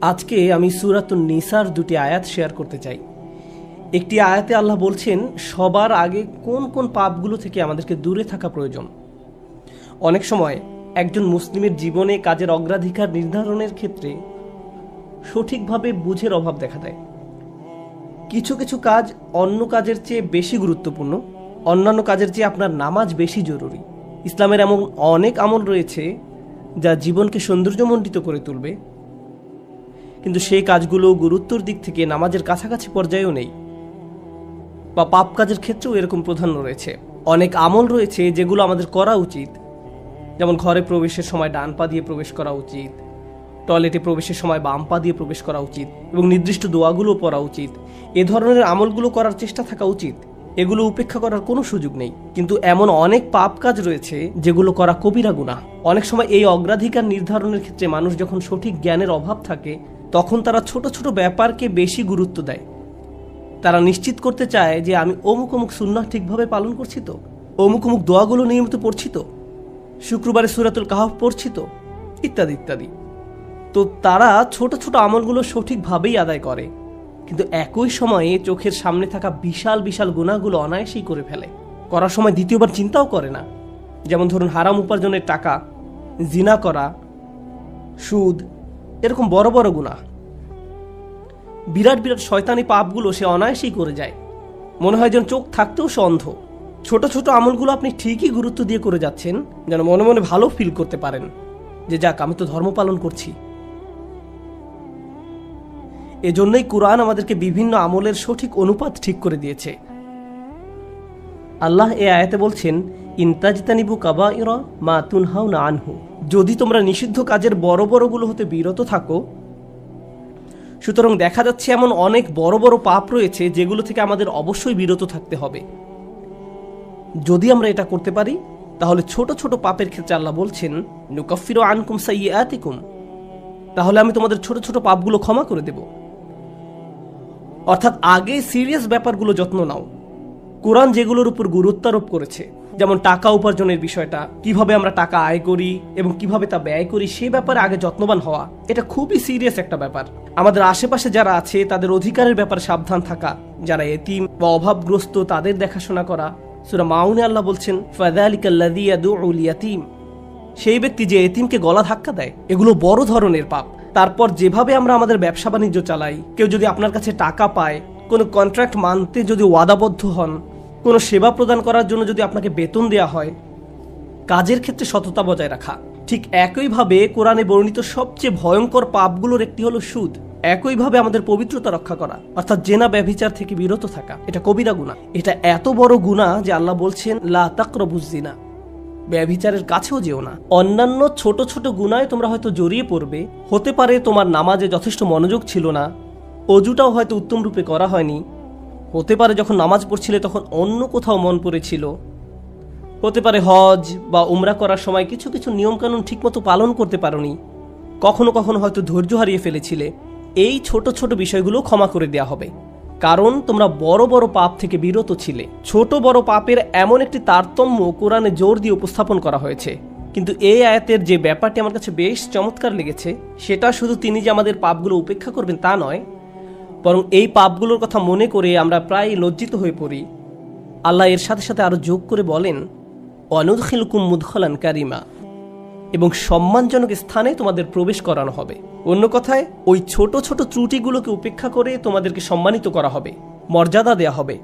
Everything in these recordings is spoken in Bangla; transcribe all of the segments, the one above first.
আজকে আমি সূরাতুন নিসার দুটি আয়াত শেয়ার করতে চাই। একটি আয়াতে আল্লাহ বলছেন সবার আগে কোন কোন পাপগুলো থেকে আমাদেরকে দূরে থাকা প্রয়োজন। অনেক সময় একজন মুসলিমের জীবনে কাজের অগ্রাধিকার নির্ধারণের ক্ষেত্রে সঠিকভাবে বুঝের অভাব দেখা দেয়। কিছু কিছু কাজ অন্য কাজের চেয়ে বেশি গুরুত্বপূর্ণ, অন্যান্য কাজের চেয়ে আপনার নামাজ বেশি জরুরি। ইসলামের এমন অনেক আমল রয়েছে যা জীবনকে সৌন্দর্যমণ্ডিত করে তুলবে, কিন্তু সেই কাজগুলো গুরুত্বর দিক থেকে নামাজের কাছাকাছি পর্যায়েও নেই, বা পাপ কাজের ক্ষেত্রেও এরকম প্রাধান্য রয়েছে। অনেক আমল রয়েছে যেগুলো আমাদের করা উচিত, যেমন ঘরে প্রবেশের সময় ডান পা দিয়ে প্রবেশ করা উচিত, টয়লেটে প্রবেশের সময় বাম পা দিয়ে প্রবেশ করা উচিত, এবং নির্দিষ্ট দোয়াগুলো পড়া উচিত। এ ধরনের আমলগুলো করার চেষ্টা থাকা উচিত, এগুলো উপেক্ষা করার কোনো সুযোগ নেই। কিন্তু এমন অনেক পাপ কাজ রয়েছে যেগুলো করা কবিরা গুনাহ। অনেক সময় এই অগ্রাধিকার নির্ধারণের ক্ষেত্রে মানুষ যখন সঠিক জ্ঞানের অভাব থাকে তখন তারা ছোট ছোট ব্যাপারকে বেশি গুরুত্ব দেয়। তারা নিশ্চিত করতে চায় যে আমি অমুক অমুক সুন্নাহ ঠিকভাবে পালন করছি তো, অমুক অমুক দোয়াগুলো নিয়মিত পড়ছি তো, শুক্রবারে সূরাতুল কাহফ পড়ছি তো, ইত্যাদি ইত্যাদি। তো তারা ছোট ছোট আমলগুলো সঠিকভাবেই আদায় করে, কিন্তু একই সময়ে চোখের সামনে থাকা বিশাল বিশাল গুনাহগুলো অনায়াসেই করে ফেলে। করার সময় দ্বিতীয়বার চিন্তাও করে না। যেমন ধরুন হারাম উপার্জনের টাকা, জিনা করা, সুদ, এরকম বড় বড় গুনাহ, বিরাট বিরাট শয়তানি পাপগুলো সে অনায়াসেই করে যায়। মনে হয় যেন চোখ থাকতেও সে অন্ধ। ছোট ছোট আমলগুলো আপনি ঠিকই গুরুত্ব দিয়ে করে যাচ্ছেন, যেন মনে মনে ভালো ফিল করতে পারেন যে যাক আমি তো ধর্ম পালন করছি। এজন্যই কুরআন আমাদেরকে বিভিন্ন আমলের সঠিক অনুপাত ঠিক করে দিয়েছে। আল্লাহ এই আয়াতে বলছেন, ইনতাজতানিবু কাবাইরা মা তুনহাউনা আনহু, যদি তোমরা নিষিদ্ধ কাজের বড় বড়গুলো হতে বিরত থাকো। সুতরাং দেখা যাচ্ছে এমন অনেক বড় বড় পাপ রয়েছে যেগুলো থেকে আমাদের অবশ্যই বিরত থাকতে হবে। যদি আমরা এটা করতে পারি তাহলে ছোট ছোট পাপের ক্ষেত্রে আল্লাহ বলছেন নুকাফিরু আনকুম সাইয়্যাতিকুম, তাহলে আমি তোমাদের ছোট ছোট পাপগুলো ক্ষমা করে দেব। অর্থাৎ আগে সিরিয়াস ব্যাপারগুলো যত্ন নাও। কোরআন যেগুলোর উপর গুরুত্ব আরোপ করেছে, যেমন টাকা উপার্জনের বিষয়টা, কিভাবে আমরা টাকা আয় করি এবং কিভাবে তা ব্যয় করি, সে ব্যাপারে আগে যত্নবান হওয়া, এটা খুবই সিরিয়াস একটা ব্যাপার। আমাদের আশেপাশে যারা আছে তাদের অধিকারের ব্যাপারে সাবধান থাকা, যারা এতিম বা অভাবগ্রস্ত তাদের দেখাশোনা করা। সূরা মাউনে আল্লাহ বলছেন ফাযালিকাল্লাযী ইয়াদউল ইয়াতীম, সেই ব্যক্তি যে এতিমকে গলা ধাক্কা দেয়। এগুলো বড় ধরনের পাপ। তারপর যেভাবে আমরা আমাদের ব্যবসা বাণিজ্য চালাই, কেউ যদি আপনার কাছে টাকা পায়, কোনো কন্ট্রাক্ট মানতে যদি ওয়াদাবদ্ধ হন, কোনো সেবা প্রদান করার জন্য যদি আপনাকে বেতন দেয়া হয়, কাজের ক্ষেত্রে সততা বজায় রাখা। ঠিক একইভাবে কোরআনে বর্ণিত সবচেয়ে ভয়ঙ্কর পাপগুলোর একটি হলো সুদ। একইভাবে আমাদের পবিত্রতা রক্ষা করা, অর্থাৎ জেনা ব্যভিচার থেকে বিরত থাকা, এটা কবিরা গুনাহ। এটা এত বড় গুনাহ যে আল্লাহ বলছেন লা তাকরাবুজ জিনা, ব্যভিচারের কাছেও যেও না। অন্যান্য ছোট ছোট গুনাহে তোমরা হয়তো জড়িয়ে পড়বে। হতে পারে তোমার নামাজে যথেষ্ট মনোযোগ ছিল না, অজুটাও হয়তো উত্তম রূপে করা হয়নি। হতে পারে যখন নামাজ পড়ছিলে তখন অন্য কোথাও মন পড়েছিল। হতে পারে হজ বা উমরা করার সময় কিছু কিছু নিয়মকানুন ঠিকমতো পালন করতে পারোনি। কখনো কখনো হয়তো ধৈর্য হারিয়ে ফেলেছিলে। এই ছোট ছোট বিষয়গুলো ক্ষমা করে দেওয়া হবে, কারণ তোমরা বড় বড় পাপ থেকে বিরত ছিলে। ছোট বড় পাপের এমন একটি তারতম্য কোরআনে জোর দিয়ে উপস্থাপন করা হয়েছে। কিন্তু এই আয়াতের যে ব্যাপারটি আমার কাছে বেশ চমৎকার লেগেছে, সেটা শুধু তিনি যে আমাদের পাপগুলো উপেক্ষা করবেন তা নয়, বরং এই পাপগুলোর কথা মনে করে আমরা প্রায় লজ্জিত হয়ে পড়ি। আল্লাহ এর সাথে সাথে আরো যোগ করে বলেন ওয়ানুদখিলুকুম মুদখালান কারিমা, এবং সম্মানজনক স্থানে তোমাদের প্রবেশ করানো হবে। অন্য কথায় ওই ছোট ছোট ত্রুটিগুলোকে উপেক্ষা করে তোমাদেরকে সম্মানিত করা হবে, মর্যাদা দেয়া হবে।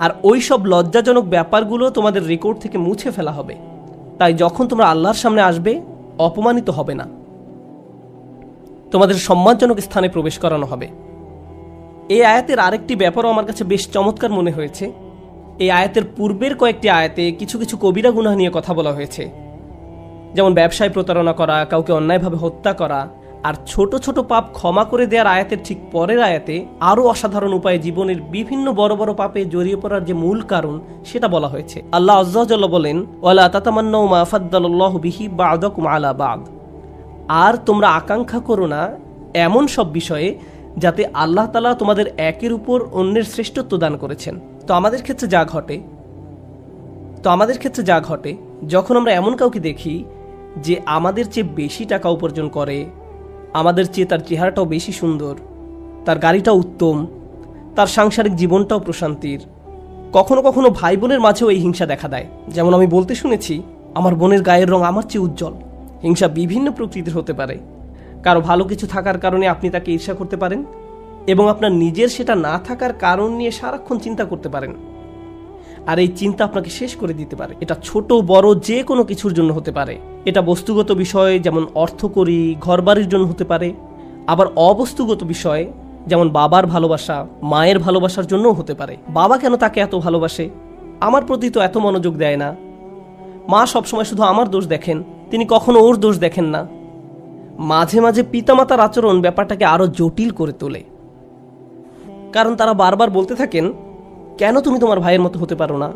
আর ওই সব লজ্জাজনক ব্যাপারগুলো তোমাদের রেকর্ড থেকে মুছে ফেলা হবে। তাই যখন তোমরা আল্লাহর সামনে আসবে অপমানিত হবে না, তোমাদের সম্মানজনক স্থানে প্রবেশ করানো হবে। এই আয়াতের আরেকটি ব্যাপারও আমার কাছে বেশ চমৎকার মনে হয়েছে। এই আয়াতের পূর্বের কয়েকটি আয়াতে কিছু কিছু কবিরা গুনাহ নিয়ে কথা বলা হয়েছে, যেমন ব্যবসায় প্রতারণা করা, কাউকে অন্যায়ভাবে হত্যা করা। আর ছোট ছোট পাপ ক্ষমা করে দেওয়ার আয়াতের ঠিক পরের আয়াতে আরও অসাধারণ উপায়ে জীবনের বিভিন্ন বড় বড় পাপে জড়িয়ে পড়ার যে মূল কারণ সেটা বলা হয়েছে। আল্লাহ আযজা ওয়া জাল্লা বলেন ওয়ালা তাতামান্নাউ মা ফাদ্দালাল্লাহু বিহি বা'দাকুম আলা বা'দ, আর তোমরা আকাঙ্ক্ষা করো না এমন সব বিষয়ে যাতে আল্লাহ তাআলা তোমাদের একের উপর অন্যের শ্রেষ্ঠত্ব দান করেছেন। তো আমাদের ক্ষেত্রে যা ঘটে যখন আমরা এমন কাউকে দেখি যে আমাদের চেয়ে বেশি টাকা উপার্জন করে, আমাদের চেয়ে তার চেহারাটাও বেশি সুন্দর, তার গাড়িটাও উত্তম, তার সাংসারিক জীবনটাও প্রশান্তির। কখনো কখনো ভাই বোনের মাঝেও এই হিংসা দেখা দেয়। যেমন আমি বলতে শুনেছি, আমার বোনের গায়ের রং আমার চেয়ে উজ্জ্বল। হিংসা বিভিন্ন প্রকৃতির হতে পারে। কারো ভালো কিছু থাকার কারণে আপনি তাকে ঈর্ষা করতে পারেন, এবং আপনার নিজের সেটা না থাকার কারণ নিয়ে সারাক্ষণ চিন্তা করতে পারেন। আর এই চিন্তা আপনাকে শেষ করে দিতে পারে। এটা ছোট বড় যে কোনো কিছুর জন্য হতে পারে। এটা বস্তুগত বিষয়, যেমন অর্থকড়ি, ঘরবাড়ির জন্য হতে পারে। আবার অবস্তুগত বিষয়, যেমন বাবার ভালোবাসা, মায়ের ভালোবাসার জন্যও হতে পারে। বাবা কেন তাকে এত ভালোবাসে? আমার প্রতি তো এত মনোযোগ দেয় না। মা সবসময় শুধু আমার দোষ দেখেন, তিনি কখনো ওর দোষ দেখেন না। মাঝে মাঝে পিতামাতার আচরণ ব্যাপারটাকে আরো জটিল করে তোলে, কারণ তারা বারবার বলতে থাকেন, কেন তুমি তোমার ভাইয়ের মতো হতে পারো না?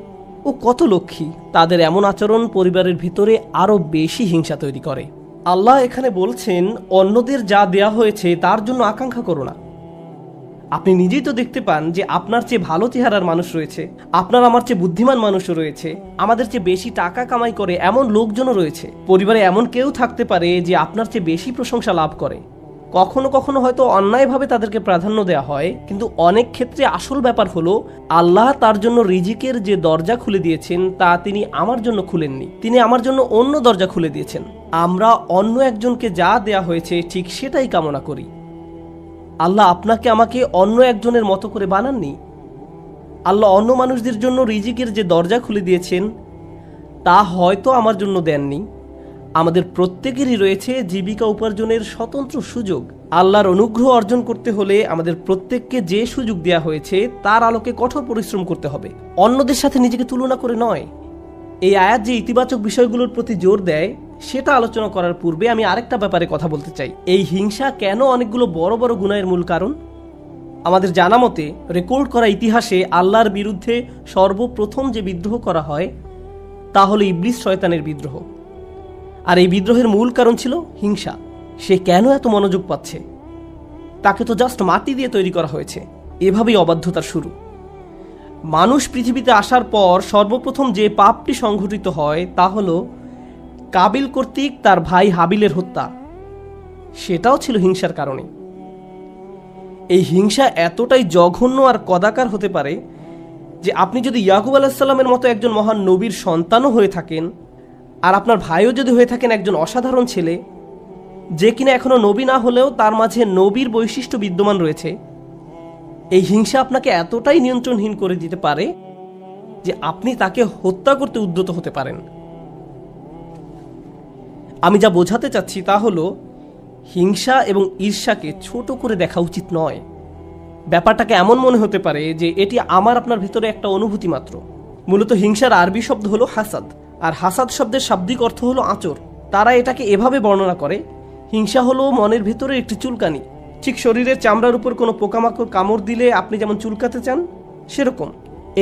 ও কত লক্ষ্মী। তাদের এমন আচরণ পরিবারের ভিতরে আরো বেশি হিংসা তৈরি করে। আল্লাহ এখানে বলছেন, অন্যদের যা দেয়া হয়েছে তার জন্য আকাঙ্ক্ষা করো না। আপনি নিজেই তো দেখতে পান যে আপনার চেয়ে ভালো চেহারার মানুষ রয়েছে, আপনার আমার চেয়ে বুদ্ধিমান মানুষও রয়েছে, আমাদের চেয়ে বেশি টাকা কামাই করে এমন লোকজনও রয়েছে। পরিবারে এমন কেউ থাকতে পারে যে আপনার চেয়ে বেশি প্রশংসা লাভ করে। কখনো কখনো হয়তো অন্যায়ভাবে তাদেরকে প্রাধান্য দেওয়া হয়, কিন্তু অনেক ক্ষেত্রে আসল ব্যাপার হলো, আল্লাহ তার জন্য রিজিকের যে দরজা খুলে দিয়েছেন তা তিনি আমার জন্য খুলেননি, তিনি আমার জন্য অন্য দরজা খুলে দিয়েছেন। আমরা অন্য একজনকে যা দেয়া হয়েছে ঠিক সেটাই কামনা করি। আল্লাহ আপনাকে আমাকে অন্য একজনের মতো করে বানাননি। আল্লাহ অন্য মানুষদের জন্য রিজিকের যে দরজা খুলে দিয়েছেন তা হয়তো আমার জন্য দেননি। আমাদের প্রত্যেকেরই রয়েছে জীবিকা উপার্জনের স্বতন্ত্র সুযোগ। আল্লাহর অনুগ্রহ অর্জন করতে হলে আমাদের প্রত্যেককে যে সুযোগ দেওয়া হয়েছে তার আলোকে কঠোর পরিশ্রম করতে হবে, অন্যদের সাথে নিজেকে তুলনা করে নয়। এই আয়াত যে ইতিবাচক বিষয়গুলোর প্রতি জোর দেয় সেটা আলোচনা করার পূর্বে আমি আরেকটা ব্যাপারে কথা বলতে চাই। এই হিংসা কেন অনেকগুলো বড় বড় গুনাহের মূল কারণ? আমাদের জানা মতে রেকর্ড করা ইতিহাসে আল্লাহর বিরুদ্ধে সর্বপ্রথম যে বিদ্রোহ করা হয় তা হলো ইবলিস শয়তানের বিদ্রোহ। আর এই বিদ্রোহের মূল কারণ ছিল হিংসা। সে কেন এত মনোযোগ পাচ্ছে? তাকে তো জাস্ট মাটি দিয়ে তৈরি করা হয়েছে। এভাবেই অবাধ্যতার শুরু। মানুষ পৃথিবীতে আসার পর সর্বপ্রথম যে পাপটি সংঘটিত হয় তা হলো কাবিল কর্তৃক তার ভাই হাবিলের হত্যা। সেটাও ছিল হিংসার কারণে। এই হিংসা এতটাই জঘন্য আর কদাকার হতে পারে যে আপনি যদি ইয়াকুব আলাইহিসসালামের মতো একজন মহান নবীর সন্তানও হয়ে থাকেন, আর আপনার ভাইও যদি হয়ে থাকেন একজন অসাধারণ ছেলে, যে কিনা এখনো নবী না হলেও তার মাঝে নবীর বৈশিষ্ট্য বিদ্যমান রয়েছে, এই হিংসা আপনাকে এতটাই নিয়ন্ত্রণহীন করে দিতে পারে যে আপনি তাকে হত্যা করতে উদ্যত হতে পারেন। আমি যা বোঝাতে চাচ্ছি তা হলো, হিংসা এবং ঈর্ষাকে ছোট করে দেখা উচিত নয়। ব্যাপারটাকে এমন মনে হতে পারে যে এটি আমার আপনার ভিতরে একটা অনুভূতি মাত্র। মূলত হিংসার আরবি শব্দ হলো হাসাদ, আর হাসাদ শব্দের শাব্দিক অর্থ হলো আঁচড়। তারা এটাকে এভাবে বর্ণনা করে, হিংসা হলো মনের ভিতরে একটি চুলকানি। ঠিক শরীরের চামড়ার উপর কোনো পোকামাকড় কামড় দিলে আপনি যেমন চুলকাতে চান, সেরকম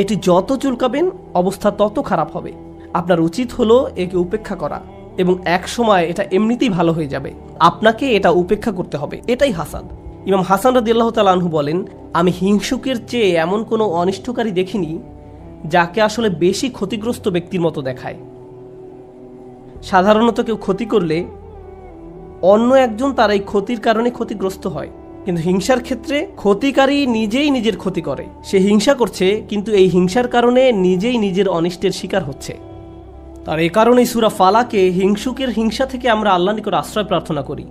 এটি যত চুলকাবেন অবস্থা তত খারাপ হবে। আপনার উচিত হলো একে উপেক্ষা করা, এবং এক সময় এটা এমনিতেই ভালো হয়ে যাবে। আপনাকে এটা উপেক্ষা করতে হবে। এটাই হাসাদ। ইমাম হাসান রাদিয়াল্লাহু তাআলা আনহু বলেন, আমি হিংসুকের চেয়ে এমন কোনো অনিষ্টকারী দেখিনি যাকে আসলে বেশি ক্ষতিগ্রস্ত ব্যক্তির মতো দেখায়। সাধারণত কেউ ক্ষতি করলে অন্য একজন তার এই ক্ষতির কারণে ক্ষতিগ্রস্ত হয়, কিন্তু হিংসার ক্ষেত্রে ক্ষতিকারী নিজেই নিজের ক্ষতি করে। সে হিংসা করছে, কিন্তু এই হিংসার কারণে নিজেই নিজের অনিষ্টের শিকার হচ্ছে। আর এই কারণেই সূরা ফালাকে হিংসুকের হিংসা থেকে আমরা আল্লাহর নিকট আশ্রয় প্রার্থনা করি।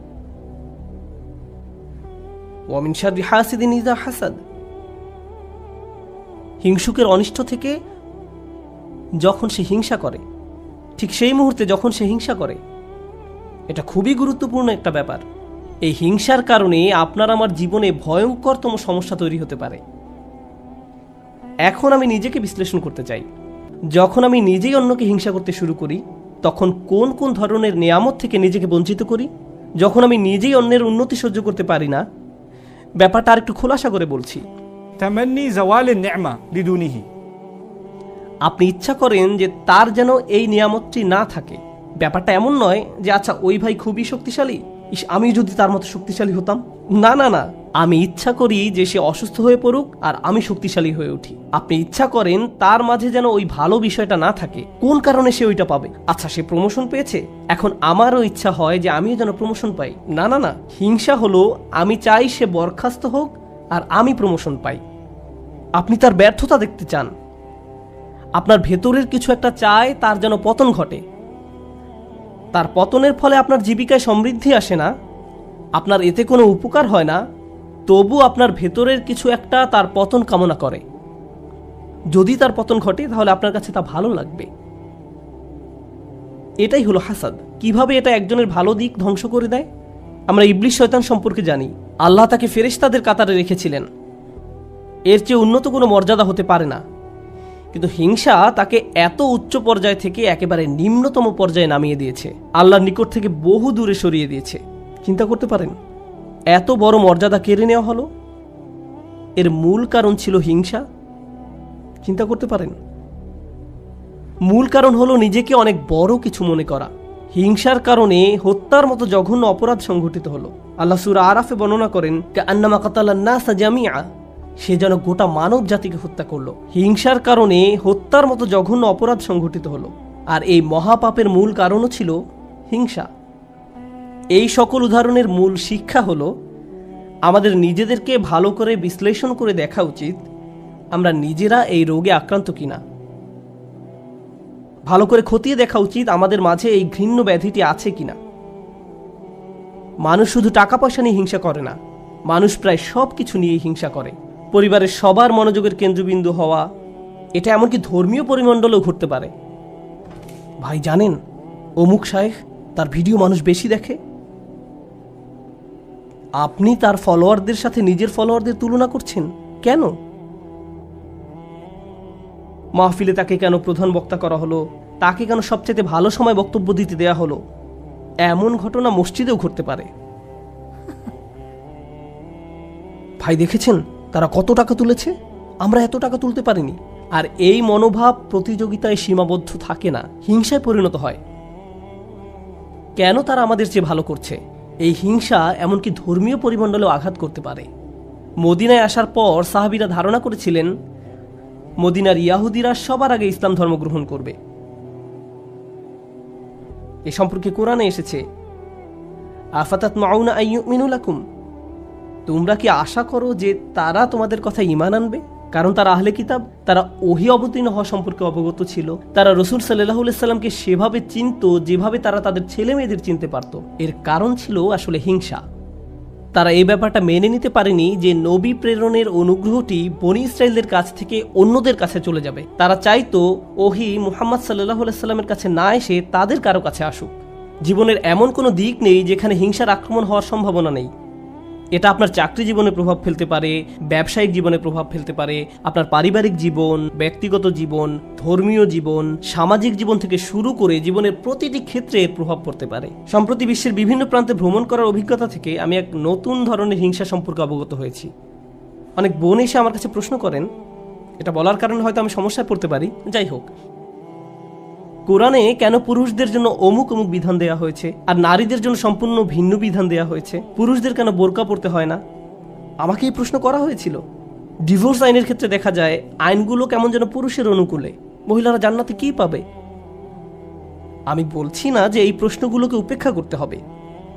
ওয়া মিন শাররি হাসিদিন ইযা হাসাদ। হিংসুকের অনিষ্ট থেকে যখন সে হিংসা করে, ঠিক সেই মুহূর্তে যখন সে হিংসা করে, এটা খুবই গুরুত্বপূর্ণ একটা ব্যাপার। এই হিংসার কারণে আপনার আমার জীবনে ভয়ঙ্করতম সমস্যা তৈরি হতে পারে। এখন আমি নিজেকে বিশ্লেষণ করতে চাই। যখন আমি নিজেই অন্যকে হিংসা করতে শুরু করি, তখন কোন কোন ধরনের নিয়ামত থেকে নিজেকে বঞ্চিত করি? যখন আমি নিজেই অন্যের উন্নতি সহ্য করতে পারি না, ব্যাপারটা আর একটু খোলাসা করে বলছি। তামান্নি জাওয়ালিন নি'মা লিদুনিহি। আপনি ইচ্ছা করেন যে তার যেন এই নিয়ামতটি না থাকে। ব্যাপারটা এমন নয় যে আচ্ছা ওই ভাই খুবই শক্তিশালী, আমি যদি তার মতো শক্তিশালী হতাম। না না না, আমি ইচ্ছা করি যে সে অসুস্থ হয়ে পড়ুক আর আমি শক্তিশালী হয়ে উঠি। আপনি ইচ্ছা করেন তার মাঝে যেন ওই ভালো বিষয়টা না থাকে। কোন কারণে সে ওইটা পাবে? আচ্ছা, সে প্রমোশন পেয়েছে, এখন আমারও ইচ্ছা হয় যে আমিও যেন প্রমোশন পাই। না না না, হিংসা হলো আমি চাই সে বরখাস্ত হোক আর আমি প্রমোশন পাই। আপনি তার ব্যর্থতা দেখতে চান, আপনার ভেতরের কিছু একটা চায় তার যেন পতন ঘটে। তার পতনের ফলে আপনার জীবিকায় সমৃদ্ধি আসে না, আপনার এতে কোনো উপকার হয় না, তবু আপনার ভেতরের কিছু একটা তার পতন কামনা করে। যদি তার পতন ঘটে তাহলে আপনার কাছে তা ভালো লাগবে। এটাই হলো হাসাদ। কিভাবে এটা একজনের ভালো দিক ধ্বংস করে দেয়? আমরা ইবলিস শয়তান সম্পর্কে জানি। আল্লাহ তাকে ফেরেশতাদের কাতারে রেখেছিলেন, এর চেয়ে উন্নত কোনো মর্যাদা হতে পারে না। কিন্তু হিংসা তাকে এত উচ্চ পর্যায় থেকে একেবারে নিম্নতম পর্যায়ে নামিয়ে দিয়েছে, আল্লাহর নিকট থেকে বহু দূরে সরিয়ে দিয়েছে। চিন্তা করতে পারেন, এত বড় মর্যাদা কেড়ে নেওয়া হলো, এর মূল কারণ ছিল হিংসা। চিন্তা করতে পারেন, মূল কারণ হলো নিজেকে অনেক বড় কিছু মনে করা। হিংসার কারণে হত্যার মতো জঘন্য অপরাধ সংঘটিত হলো। আল্লাহ সূরা আরাফে বর্ণনা করেন, কাআন্নামা কাতালান নাসা জামিআ, সে যেন গোটা মানব জাতিকে হত্যা করলো। হিংসার কারণে হত্যার মতো জঘন্য অপরাধ সংঘটিত হলো, আর এই মহাপাপের মূল কারণও ছিল হিংসা। এই সকল উদাহরণের মূল শিক্ষা হলো আমাদের নিজেদেরকে ভালো করে বিশ্লেষণ করে দেখা উচিত আমরা নিজেরা এই রোগে আক্রান্ত কিনা। ভালো করে খতিয়ে দেখা উচিত আমাদের মাঝে এই ঘৃণ্য ব্যাধিটি আছে কিনা। মানুষ শুধু টাকা পয়সা নিয়ে হিংসা করে না, মানুষ প্রায় সব কিছু নিয়েই হিংসা করে। পরিবারের সবার মনোযোগের কেন্দ্রবিন্দু হওয়া, এটা এমনকি ধর্মীয় পরিমণ্ডলেও ঘটতে পারে। ভাই জানেন, অমুক শায়েখ, তার ভিডিও মানুষ বেশি দেখে। আপনি তার ফলোয়ারদের সাথে নিজের ফলোয়ারদের তুলনা করছেন কেন? মাহফিলে তাকে কেন প্রধান বক্তা করা হলো, তাকে কেন সবচেয়ে ভালো সময় বক্তব্য দিতে দেয়া হলো? এমন ঘটনা মসজিদেও ঘটতে পারে। ভাই দেখেছেন তারা কত টাকা তুলেছে, আমরা এত টাকা তুলতে পারিনি। আর এই মনোভাব প্রতিযোগিতায় সীমাবদ্ধ থাকে না, হিংসায় পরিণত হয়। কেন তারা আমাদের চেয়ে ভালো করছে? এই হিংসা এমনকি ধর্মীয় পরিমণ্ডলেও আঘাত করতে পারে। মদিনায় আসার পর সাহাবীরা ধারণা করেছিলেন মদিনার ইয়াহুদিরা সবার আগে ইসলাম ধর্ম গ্রহণ করবে। এ সম্পর্কে কোরআনে এসেছে, আফাতাতমাউনা আইয়ুমিনু লাকুম, তোমরা কি আশা করো যে তারা তোমাদের কথা ঈমান আনবে? কারণ তারা আহলে কিতাব, তারা ওহী অবতীর্ণ হওয়া সম্পর্কে অবগত ছিল। তারা রাসূল সাল্লাল্লাহু আলাইহি সাল্লামকে সেভাবে চিনতো যেভাবে তারা তাদের ছেলে মেয়েদের চিনতে পারত। এর কারণ ছিল আসলে হিংসা। তারা এই ব্যাপারটা মেনে নিতে পারেনি যে নবী প্রেরণের অনুগ্রহটি বনী ইসরায়েলদের কাছ থেকে অন্যদের কাছে চলে যাবে। তারা চাইতো ওহী মুহাম্মদ সাল্লাল্লাহু আলাইহি সাল্লামের কাছে না এসে তাদের কারো কাছে আসুক। জীবনের এমন কোনো দিক নেই যেখানে হিংসার আক্রমণ হওয়ার সম্ভাবনা নেই। এটা আপনার চাকরি জীবনে প্রভাব ফেলতে পারে, ব্যবসায়িক জীবনে প্রভাব ফেলতে পারে, আপনার পারিবারিক জীবন, ব্যক্তিগত জীবন, ধর্মীয় জীবন, সামাজিক জীবন থেকে শুরু করে জীবনের প্রতিটি ক্ষেত্রে এর প্রভাব পড়তে পারে। সম্প্রতি বিশ্বের বিভিন্ন প্রান্তে ভ্রমণ করার অভিজ্ঞতা থেকে আমি এক নতুন ধরনের হিংসা সম্পর্কে অবগত হয়েছি। অনেক বোন এসে আমার কাছে প্রশ্ন করেন, এটা বলার কারণে হয়তো আমি সমস্যায় পড়তে পারি, যাই হোক, কোরআনে কেন পুরুষদের জন্য অমুক অমুক বিধান দেয়া হয়েছে আর নারীদের জন্য সম্পূর্ণ ভিন্ন বিধান দেয়া হয়েছে? পুরুষদের কেন বোরকা পরতে হয় না? আমাকে এই প্রশ্ন করা হয়েছিল। ডিভোর্স আইনের ক্ষেত্রে দেখা যায় আইনগুলো কেমন যেন পুরুষের অনুকূলে। মহিলারা জান্নাতে কি পাবে? আমি বলছি না যে এই প্রশ্নগুলোকে উপেক্ষা করতে হবে,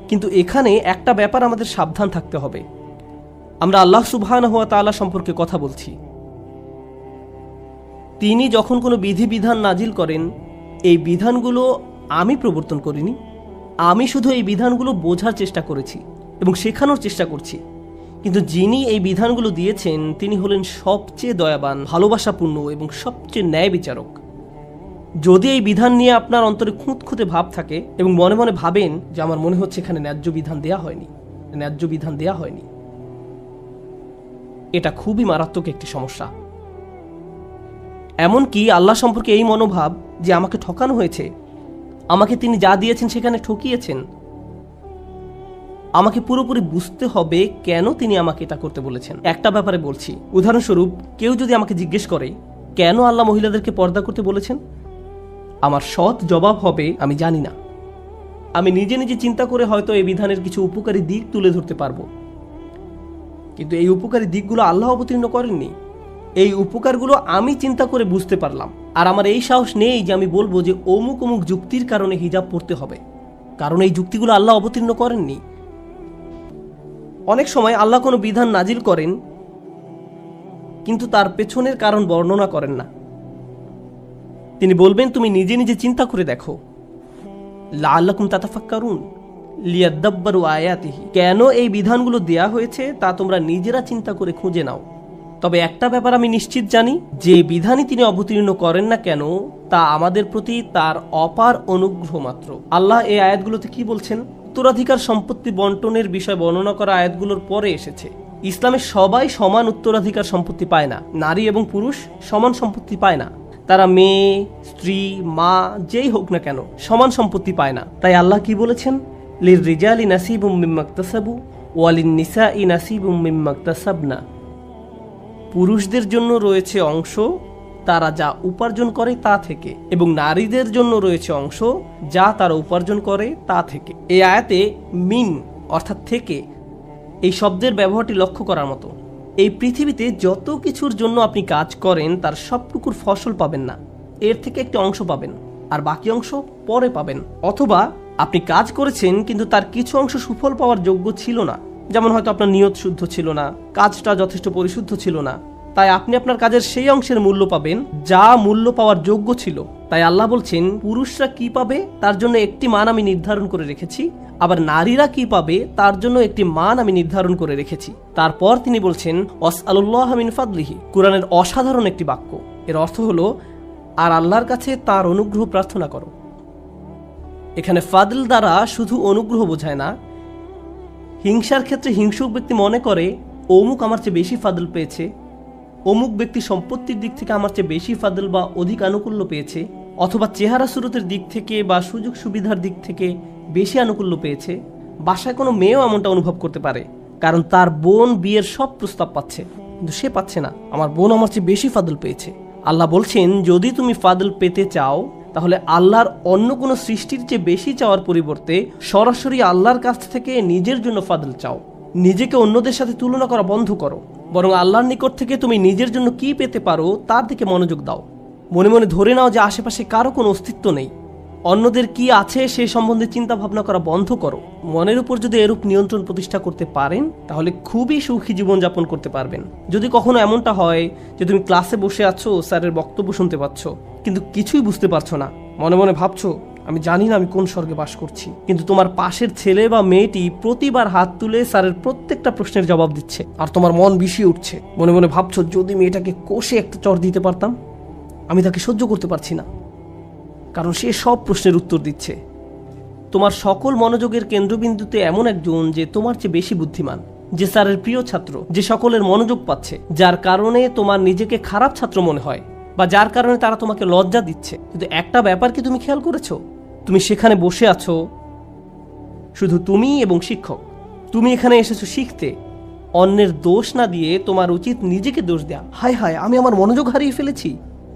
কিন্তু এখানে একটা ব্যাপার আমাদের সাবধান থাকতে হবে। আমরা আল্লাহ সুবহানাহু ওয়া তাআলা সম্পর্কে কথা বলছি। তিনি যখন কোনো বিধিবিধান নাজিল করেন, এই বিধানগুলো আমি প্রবর্তন করিনি, আমি শুধু এই বিধানগুলো বোঝার চেষ্টা করেছি এবং শেখানোর চেষ্টা করছি। কিন্তু যিনি এই বিধানগুলো দিয়েছেন তিনি হলেন সবচেয়ে দয়াবান, ভালোবাসাপূর্ণ এবং সবচেয়ে ন্যায় বিচারক। যদি এই বিধান নিয়ে আপনার অন্তরে খুঁতখুঁতে ভাব থাকে এবং মনে মনে ভাবেন যে আমার মনে হচ্ছে এখানে ন্যায্য বিধান দেয়া হয়নি, এটা খুবই মারাত্মক একটি সমস্যা। এমনকি আল্লাহ সম্পর্কে এই মনোভাব যে আমাকে ঠকানো হয়েছে, আমাকে তিনি যা দিয়েছেন সেখানে ঠকিয়েছেন, আমাকে পুরোপুরি বুঝতে হবে কেন তিনি আমাকে এটা করতে বলেছেন। একটা ব্যাপারে বলছি, উদাহরণস্বরূপ কেউ যদি আমাকে জিজ্ঞেস করে কেন আল্লাহ মহিলাদেরকে পর্দা করতে বলেছেন, আমার সৎ জবাব হবে আমি জানি না। আমি নিজে নিজে চিন্তা করে হয়তো এই বিধানের কিছু উপকারী দিক তুলে ধরতে পারবো, কিন্তু এই উপকারী দিকগুলো আল্লাহ অবতীর্ণ করেননি। এই উপকারগুলো আমি চিন্তা করে বুঝতে পারলাম, আর আমার এই সাহস নেই যে আমি বলবো যে অমুক অমুক যুক্তির কারণে হিজাব পড়তে হবে, কারণ এই যুক্তিগুলো আল্লাহ অবতীর্ণ করেননি। অনেক সময় আল্লাহ কোনো বিধান নাজিল করেন কিন্তু তার পেছনের কারণ বর্ণনা করেন না। তিনি বলবেন তুমি নিজে নিজে চিন্তা করে দেখো, লাআল্লাকুম তাতাফাক্কারুন লিয়াদাব্বারু আয়াতিহি, কেন এই বিধানগুলো দেয়া হয়েছে তা তোমরা নিজেরা চিন্তা করে খুঁজে নাও। তবে একটা ব্যাপার আমি নিশ্চিত জানি, যে বিধানই তিনি অবতীর্ণ করেন না কেন তা আমাদের প্রতি তার অপার অনুগ্রহ মাত্র। আল্লাহ এই আয়াতগুলোতে কি বলছেন? উত্তরাধিকার সম্পত্তি বন্টনের বিষয় বর্ণনা করা আয়াতগুলোর পরে এসেছে। ইসলামে সবাই সমান উত্তরাধিকার সম্পত্তি পায় না, নারী এবং পুরুষ সমান সম্পত্তি পায় না। তারা মেয়ে, স্ত্রী, মা যেই হোক না কেন সমান সম্পত্তি পায় না। তাই আল্লাহ কি বলেছেন? লিররিজালি নাসিবুম মিম্মা ইকতাসাবু ওয়া লিন-নিসাই নাসিবুম মিম্মা ইকতাসাবনা, পুরুষদের জন্য রয়েছে অংশ তারা যা উপার্জন করে তা থেকে, এবং নারীদের জন্য রয়েছে অংশ যা তারা উপার্জন করে তা থেকে। এই আয়াতে মিন অর্থাৎ থেকে এই শব্দের ব্যবহারটি লক্ষ্য করার মতো। এই পৃথিবীতে যত কিছুর জন্য আপনি কাজ করেন তার সবটুকুর ফসল পাবেন না, এর থেকে একটি অংশ পাবেন আর বাকি অংশ পরে পাবেন। অথবা আপনি কাজ করেছেন কিন্তু তার কিছু অংশ সুফল পাওয়ার যোগ্য ছিল না, যেমন হয়তো আপনার নিয়ত শুদ্ধ ছিল না, কাজটা যথেষ্ট পরিশুদ্ধ ছিল না, তাই আপনি আপনার কাজের সেই অংশের মূল্য পাবেন যা মূল্য পাওয়ার যোগ্য ছিল। তাই আল্লাহ বলছেন পুরুষরা কি পাবে তার জন্য একটি মান আমি নির্ধারণ করে রেখেছি, আবার নারীরা কি পাবে তার জন্য একটি মান আমি নির্ধারণ করে রেখেছি। তারপর তিনি বলছেন ওয়াসআলুল্লাহ মিন ফাদলিহি, কুরআনের অসাধারণ একটি বাক্য। এর অর্থ হলো আর আল্লাহর কাছে তার অনুগ্রহ প্রার্থনা করো। এখানে ফাদল দ্বারা শুধু অনুগ্রহ বোঝায় না। হিংসার ক্ষেত্রে হিংসুক ব্যক্তি মনে করে অমুক আমার চেয়ে বেশি ফাদল পেয়েছে, অমুক ব্যক্তি সম্পত্তির দিক থেকে আমার চেয়ে বেশি ফাদল বা অধিক আনুকূল্য পেয়েছে, অথবা চেহারা সুরতের দিক থেকে বা সুযোগ সুবিধার দিক থেকে বেশি আনুকূল্য পেয়েছে। বাসায় কোনো মেয়েও এমনটা অনুভব করতে পারে, কারণ তার বোন বিয়ের সব প্রস্তাব পাচ্ছে কিন্তু সে পাচ্ছে না, আমার বোন আমার চেয়ে বেশি ফাদল পেয়েছে। আল্লাহ বলছেন যদি তুমি ফাদল পেতে চাও তাহলে আল্লাহর অন্য কোনো সৃষ্টির চেয়ে বেশি চাওয়ার পরিবর্তে সরাসরি আল্লাহর কাছ থেকে নিজের জন্য ফাদল চাও। নিজেকে অন্যদের সাথে তুলনা করা বন্ধ করো, বরং আল্লাহর নিকট থেকে তুমি নিজের জন্য কি পেতে পারো তার দিকে মনোযোগ দাও। মনে মনে ধরে নাও যে আশেপাশে কারো কোনো অস্তিত্ব নেই, অন্যদের কি আছে সে সম্বন্ধে চিন্তা ভাবনা করা বন্ধ করো। মনের উপর যদি এরূপ নিয়ন্ত্রণ প্রতিষ্ঠা করতে পারেন তাহলে খুবই সুখী জীবনযাপন করতে পারবেন। যদি কখনো এমনটা হয় যে তুমি ক্লাসে বসে আছো, স্যারের বক্তব্য শুনতে পাচ্ছ কিন্তু কিছুই বুঝতে পারছো না, মনে মনে ভাবছো আমি জানি না আমি কোন স্বর্গে বাস করছি, কিন্তু তোমার পাশের ছেলে বা মেয়েটি প্রতিবার হাত তুলে স্যারের প্রত্যেকটা প্রশ্নের জবাব দিচ্ছে আর তোমার মন বিষিয়ে উঠছে। মনে মনে ভাবছো যদি মেয়েটাকে কষে একটা চড় দিতে পারতাম, আমি তাকে সহ্য করতে পারছি না, কারণ সে সব প্রশ্নের উত্তর দিচ্ছে। তোমার সকল মনোযোগের কেন্দ্রবিন্দুতে এমন একজন যে তোমার চেয়ে বেশি বুদ্ধিমান, যে স্যারের প্রিয় ছাত্র, যে সকলের মনোযোগ পাচ্ছে, যার কারণে তোমার নিজেকে খারাপ ছাত্র মনে হয় বা যার কারণে তারা তোমাকে লজ্জা দিচ্ছে। কিন্তু একটা ব্যাপার কি তুমি খেয়াল করেছো? তুমি সেখানে বসে আছো শুধু তুমি এবং শিক্ষক। তুমি এখানে এসেছো শিখতে, অন্যের দোষ না দিয়ে তোমার উচিত নিজেকে দোষ দেয়া। হায় হায় আমি আমার মনোযোগ হারিয়ে ফেলেছি।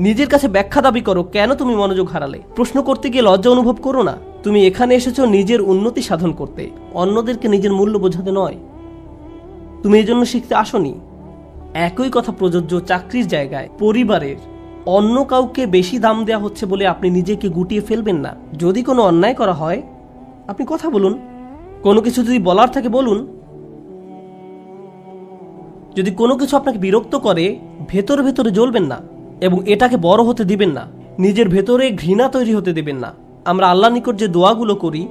নিজের কাছে ব্যাখ্যা দাবি করো কেন তুমি মনোযোগ হারালে। প্রশ্ন করতে গিয়ে লজ্জা অনুভব করো না। তুমি এখানে এসেছো নিজের উন্নতি সাধন করতে, অন্যদেরকে নিজের মূল্য বোঝাতে নয়। তুমি এই জন্য শিখতে আসনি। একই কথা প্রযোজ্য চাকরির জায়গায়, পরিবারের। অন্য কাউকে বেশি দাম দেওয়া হচ্ছে বলে আপনি নিজেকে গুটিয়ে ফেলবেন না। যদি কোনো অন্যায় করা হয় আপনি কথা বলুন, কোনো কিছু যদি বলার থাকে বলুন। যদি কোনো কিছু আপনাকে বিরক্ত করে ভেতরে ভেতরে জ্বলবেন না এবং এটাকে বড় হতে দিবেন না, নিজের ভেতরে ঘৃণা তৈরি হতে দিবেন না। আমরা আল্লাহর নিকট যে দোয়াগুলো করি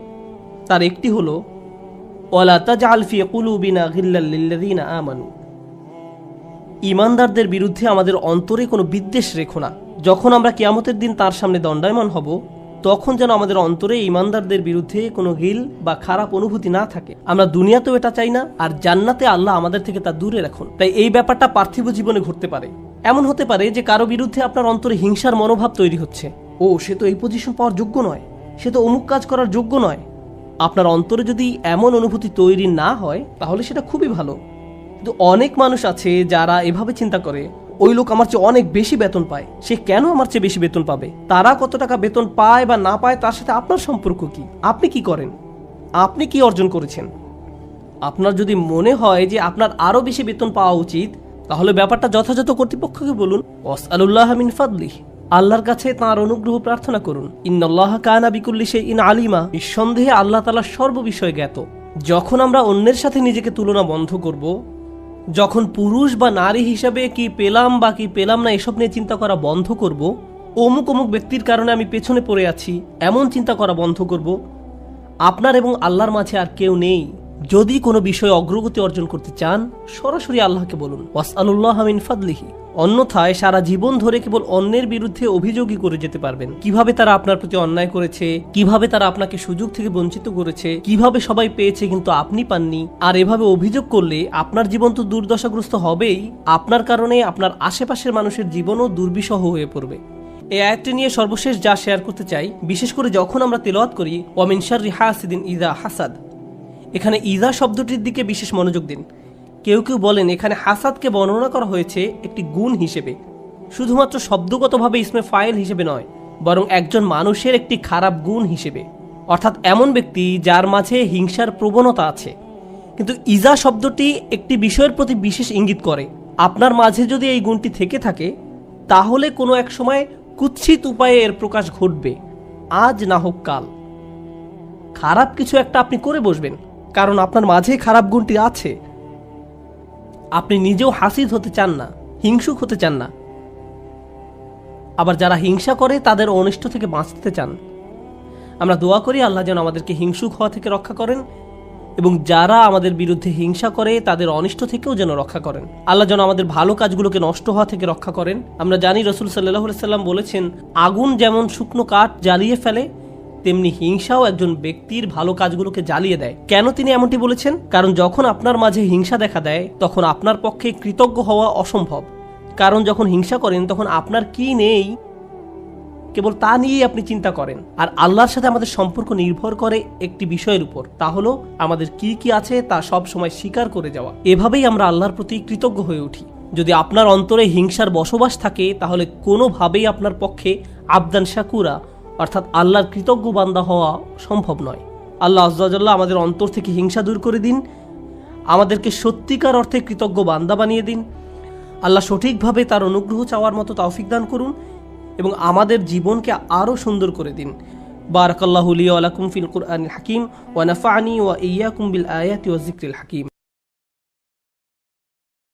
তার একটি হলো ওয়ালা তাজআল ফি কুলুবিনা গিল্লাল লিল্লাযিনা আমানু, ঈমানদারদের বিরুদ্ধে আমাদের অন্তরে কোনো বিদ্বেষ রেখো না। যখন আমরা কিয়ামতের দিন তার সামনে দণ্ডায়মান হব তখন যেন আমাদের অন্তরে ঈমানদারদের বিরুদ্ধে কোনো গিল বা খারাপ অনুভূতি না থাকে। আমরা দুনিয়াতেও এটা চাই না, আর জান্নাতে আল্লাহ আমাদের থেকে তা দূরে রাখুন। তাই এই ব্যাপারটা পার্থিব জীবনে ঘটতে পারে। এমন হতে পারে যে কারো বিরুদ্ধে আপনার অন্তরে হিংসার মনোভাব তৈরি হচ্ছে, ও সে তো এই পজিশন পাওয়ার যোগ্য নয়, সে তো অমুক কাজ করার যোগ্য নয়। আপনার অন্তরে যদি এমন অনুভূতি তৈরি না হয় তাহলে সেটা খুবই ভালো। কিন্তু অনেক মানুষ আছে যারা এভাবে চিন্তা করে ওই লোক আমার চেয়ে অনেক বেশি বেতন পায়, সে কেন আমার চেয়ে বেশি বেতন পাবে? তারা কত টাকা বেতন পায় বা না পায় তার সাথে আপনার সম্পর্ক কি? আপনি কি করেন? আপনি কি অর্জন করেছেন? আপনার যদি মনে হয় যে আপনার আরো বেশি বেতন পাওয়া উচিত, তাহলে ব্যাপারটা যথাযথ কর্তৃপক্ষকে বলুন। ওয়াসআলুল্লাহ মিন ফাদলিহি, আল্লাহর কাছে তাঁর অনুগ্রহ প্রার্থনা করুন। ইন্নাল্লাহা কানা বিকুল্লি শাইইন আলিমা, নিঃসন্দেহে আল্লাহ তাআলা সর্ববিষয়ে জ্ঞাত। যখন আমরা অন্যের সাথে নিজেকে তুলনা বন্ধ করব, যখন পুরুষ বা নারী হিসাবে কি পেলাম বা কি পেলাম না এসব নিয়ে চিন্তা করা বন্ধ করব, অমুক অমুক ব্যক্তির কারণে আমি পেছনে পড়ে আছি এমন চিন্তা করা বন্ধ করব, আপনার এবং আল্লাহর মাঝে আর কেউ নেই। যদি কোনো বিষয়ে অগ্রগতি অর্জন করতে চান, সরাসরি আল্লাহকে বলুন ওয়াসআলুল্লাহ মিন ফাদলিহি। অন্যথায় সারা জীবন ধরে কেবল অন্যের বিরুদ্ধে অভিযোগই করে যেতে পারবেন। কিভাবে তারা আপনার প্রতি অন্যায় করেছে, কিভাবে তারা আপনাকে সুযোগ থেকে বঞ্চিত করেছে, কিভাবে সবাই পেয়েছে কিন্তু আপনি পাননি। আর এভাবে অভিযোগ করলে আপনার জীবন তো দুর্দশাগ্রস্ত হবেই, আপনার কারণে আপনার আশেপাশের মানুষের জীবনও দুর্বিষহ হয়ে পড়বে। এই আয়াতটি নিয়ে সর্বশেষ যা শেয়ার করতে চাই, বিশেষ করে যখন আমরা তেলাওয়াত করি ওয়া মিন শাররি হাসিদিন ইযা হাসাদ, এখানে ইযা শব্দটির দিকে বিশেষ মনোযোগ দিন। কেউ কেউ বলেন এখানে হাসাদকে বর্ণনা করা হয়েছে একটি গুণ হিসেবে, শুধুমাত্র শব্দগতভাবে ইসমে ফাইল হিসেবে নয়, বরং একজন মানুষের একটি খারাপ গুণ হিসেবে, অর্থাৎ এমন ব্যক্তি যার মাঝে হিংসার প্রবণতা আছে। কিন্তু ইজা শব্দটি একটি বিষয়ের প্রতি বিশেষ ইঙ্গিত করে। আপনার মাঝে যদি এই গুণটি থেকে থাকে, তাহলে কোনো এক সময় কুৎসিত উপায়ে এর প্রকাশ ঘটবে, আজ না হোক কাল। খারাপ কিছু একটা আপনি করে বসবেন, কারণ আপনার মাঝে খারাপ গুণটি আছে। আপনি নিজেও হাসিদ হতে চান না, হিংসুক হতে চান না। আবার যারা হিংসা করে তাদের অনিষ্ট থেকে বাঁচতে চান। আমরা দোয়া করি আল্লাহ যেন আমাদেরকে হিংসুক হওয়া থেকে রক্ষা করেন, এবং যারা আমাদের বিরুদ্ধে হিংসা করে তাদের অনিষ্ট থেকেও যেন রক্ষা করেন। আল্লাহ যেন আমাদের ভালো কাজগুলোকে নষ্ট হওয়া থেকে রক্ষা করেন। আমরা জানি রাসূল সাল্লাল্লাহু আলাইহি সাল্লাম বলেছেন, আগুন যেমন শুকনো কাঠ জ্বালিয়ে ফেলে, তেমনি হিংসাও একজন ব্যক্তির ভালো কাজগুলোকে জ্বালিয়ে দেয়। কেন তিনি এমনটি বলেছেন? কারণ যখন আপনার মাঝে হিংসা দেখা দেয়, তখন আপনার পক্ষে কৃতজ্ঞ হওয়া অসম্ভব। কারণ যখন হিংসা করেন তখন আপনার কি নেই কেবল তা নিয়েই আপনি চিন্তা করেন। আর আল্লাহর সাথে আমাদের সম্পর্ক নির্ভর করে একটি বিষয়ের উপর, তা হলো আমাদের কি কি আছে তা সব সময় স্বীকার করে যাওয়া। এভাবেই আমরা আল্লাহর প্রতি কৃতজ্ঞ হয়ে উঠি। যদি আপনার অন্তরে হিংসার বসবাস থাকে, তাহলে কোনোভাবেই আপনার পক্ষে আবদান শাকুরা অর্থাৎ আল্লাহর কৃতজ্ঞ বান্দা হওয়া সম্ভব নয়। আল্লাহ আযজা ওয়া জাল্লা আমাদের অন্তর থেকে হিংসা দূর করে দিন, আমাদেরকে সত্যিকার অর্থে কৃতজ্ঞ বান্দা বানিয়ে দিন। আল্লাহ সঠিকভাবে তার অনুগ্রহ চাওয়ার মতো তৌফিক দান করুন এবং আমাদের জীবনকে আরও সুন্দর করে দিন। বারাকাল্লাহু লি ওয়া লাকুম ফিল কুরআনিল হাকিম ওয়া নাফা'নি ওয়া ইয়্যাকুম বিল আয়াতি ওয়াজ যিকরিল হাকিম।